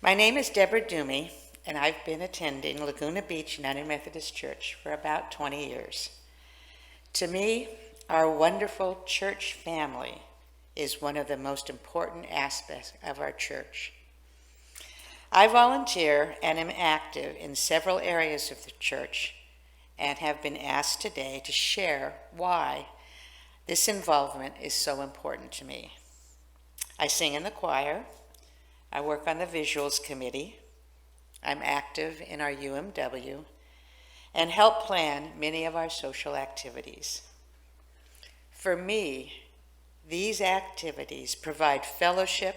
My name is Deborah Doomey, and I've been attending Laguna Beach United Methodist Church for about 20 years. To me, our wonderful church family is one of the most important aspects of our church. I volunteer and am active in several areas of the church and have been asked today to share why this involvement is so important to me. I sing in the choir. I work on the visuals committee. I'm active in our UMW and help plan many of our social activities. For me, these activities provide fellowship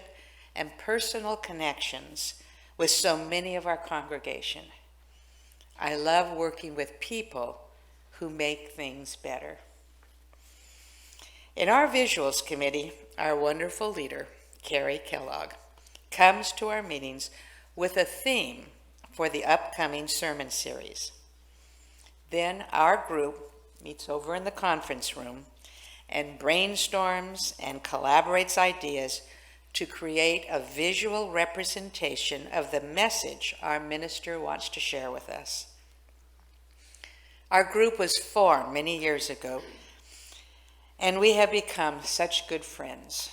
and personal connections with so many of our congregation. I love working with people who make things better. In our visuals committee, our wonderful leader, Carrie Kellogg, comes to our meetings with a theme for the upcoming sermon series. Then our group meets over in the conference room and brainstorms and collaborates ideas to create a visual representation of the message our minister wants to share with us. Our group was formed many years ago, and we have become such good friends.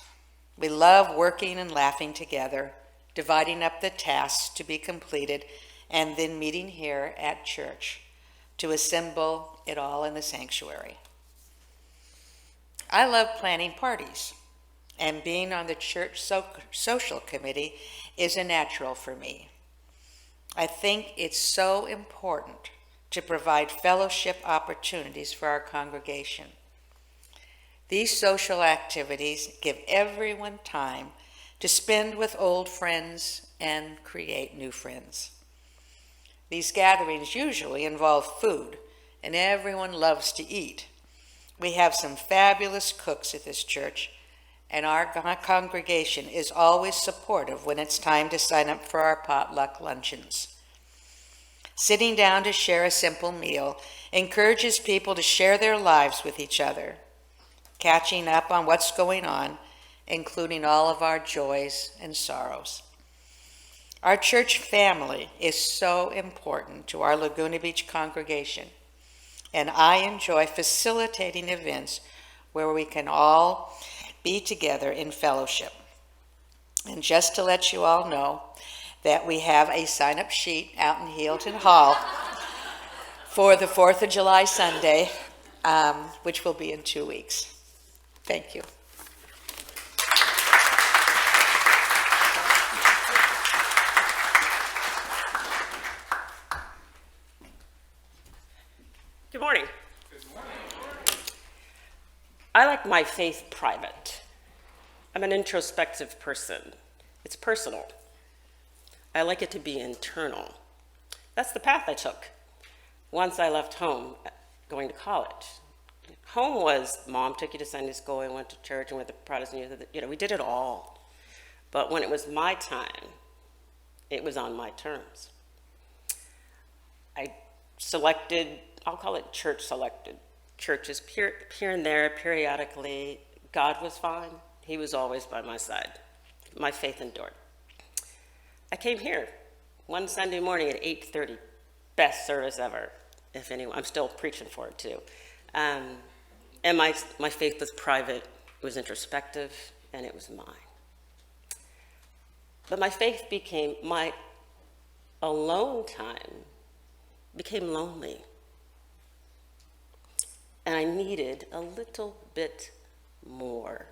We love working and laughing together, dividing up the tasks to be completed, and then meeting here at church to assemble it all in the sanctuary. I love planning parties, and being on the church social committee is a natural for me. I think it's so important to provide fellowship opportunities for our congregation. These social activities give everyone time to spend with old friends and create new friends. These gatherings usually involve food, and everyone loves to eat. We have some fabulous cooks at this church, and our congregation is always supportive when it's time to sign up for our potluck luncheons. Sitting down to share a simple meal encourages people to share their lives with each other, catching up on what's going on, including all of our joys and sorrows. Our church family is so important to our Laguna Beach congregation, and I enjoy facilitating events where we can all be together in fellowship. And just to let you all know that we have a sign-up sheet out in Healdton Hall for the 4th of July Sunday, which will be in 2 weeks. Thank you. Good morning. Good morning. I like my faith private. I'm an introspective person. It's personal. I like it to be internal. That's the path I took once I left home going to college. Home was mom took you to Sunday school and went to church and went to Protestant youth. We did it all. But when it was my time, it was on my terms. I selected, I'll call it church selected, churches here and there periodically. God was fine. He was always by my side. My faith endured. I came here one Sunday morning at 8:30, best service ever, if anyone. I'm still preaching for it too. And my faith was private, it was introspective, and it was mine. But my faith became, my alone time became lonely. And I needed a little bit more.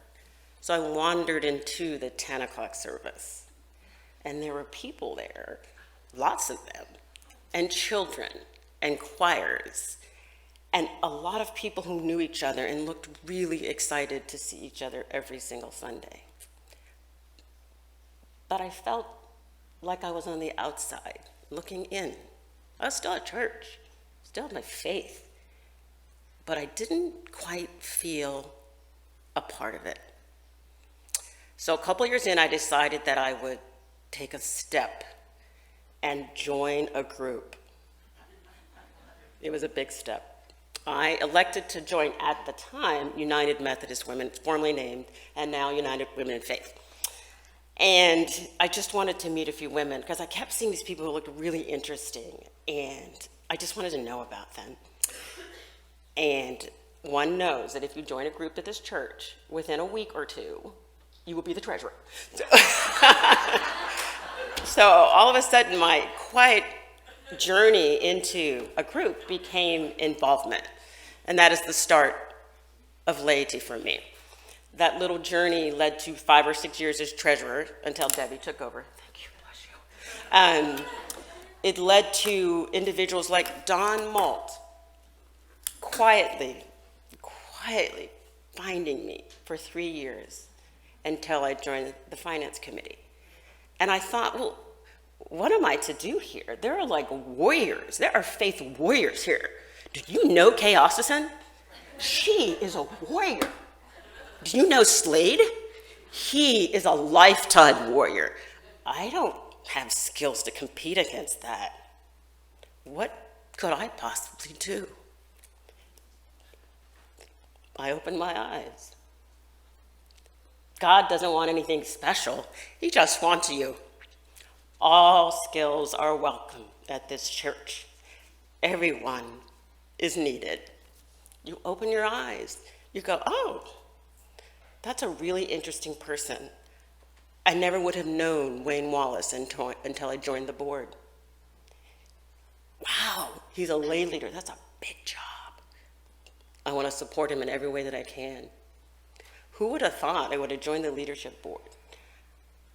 So I wandered into the 10 o'clock service. And there were people there, lots of them, and children, and choirs, and a lot of people who knew each other and looked really excited to see each other every single Sunday. But I felt like I was on the outside, looking in. I was still at church, still had my faith, but I didn't quite feel a part of it. So a couple years in, I decided that I would take a step and join a group. It was a big step. I elected to join, at the time, United Methodist Women, formerly named, and now United Women in Faith. And I just wanted to meet a few women because I kept seeing these people who looked really interesting, and I just wanted to know about them. And one knows that if you join a group at this church, within a week or two, you will be the treasurer. So all of a sudden, my quiet journey into a group became involvement. And that is the start of laity for me. That little journey led to 5 or 6 years as treasurer until Debbie took over. Thank you, bless you. It led to individuals like Don Malt quietly finding me for 3 years until I joined the finance committee. And I thought, well, what am I to do here? There are like warriors. There are faith warriors here. Do you know Kay Osterson? She is a warrior. Do you know Slade? He is a lifetime warrior. I don't have skills to compete against that. What could I possibly do? I opened my eyes. God doesn't want anything special. He just wants you. All skills are welcome at this church. Everyone is needed. You open your eyes. You go, oh, that's a really interesting person. I never would have known Wayne Wallace until I joined the board. Wow, he's a lay leader. That's a big job. I want to support him in every way that I can. Who would have thought I would have joined the leadership board?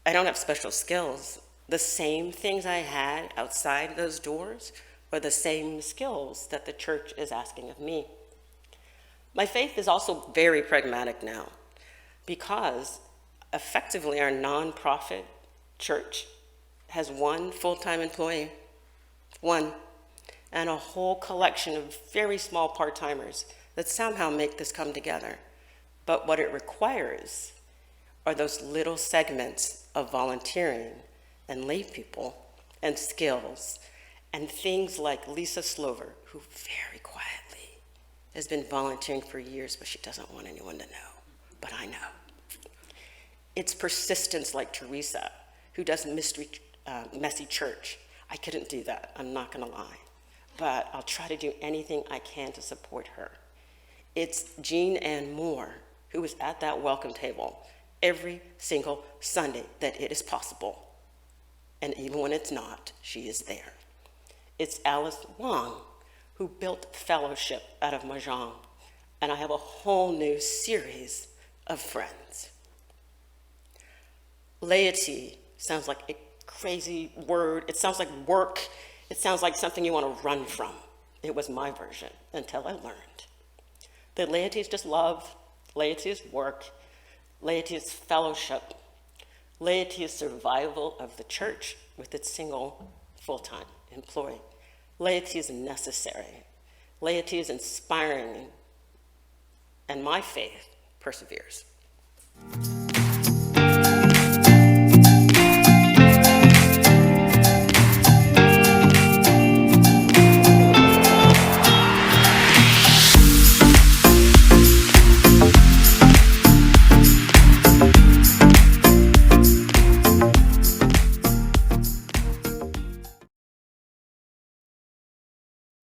I don't have special skills. The same things I had outside those doors are the same skills that the church is asking of me. My faith is also very pragmatic now because effectively our nonprofit church has one full-time employee, one, and a whole collection of very small part-timers that somehow make this come together. But what it requires are those little segments of volunteering and lay people and skills and things like Lisa Slover, who very quietly has been volunteering for years, but she doesn't want anyone to know, but I know. It's persistence like Teresa, who does messy church. I couldn't do that, I'm not gonna lie, but I'll try to do anything I can to support her. It's Jean Ann Moore, who is at that welcome table every single Sunday that it is possible. And even when it's not, she is there. It's Alice Wong, who built fellowship out of Mahjong. And I have a whole new series of friends. Laity sounds like a crazy word. It sounds like work. It sounds like something you want to run from. It was my version until I learned that laity is just love. Laity is work. Laity is fellowship. Laity is survival of the church with its single full-time employee. Laity is necessary. Laity is inspiring, and my faith perseveres.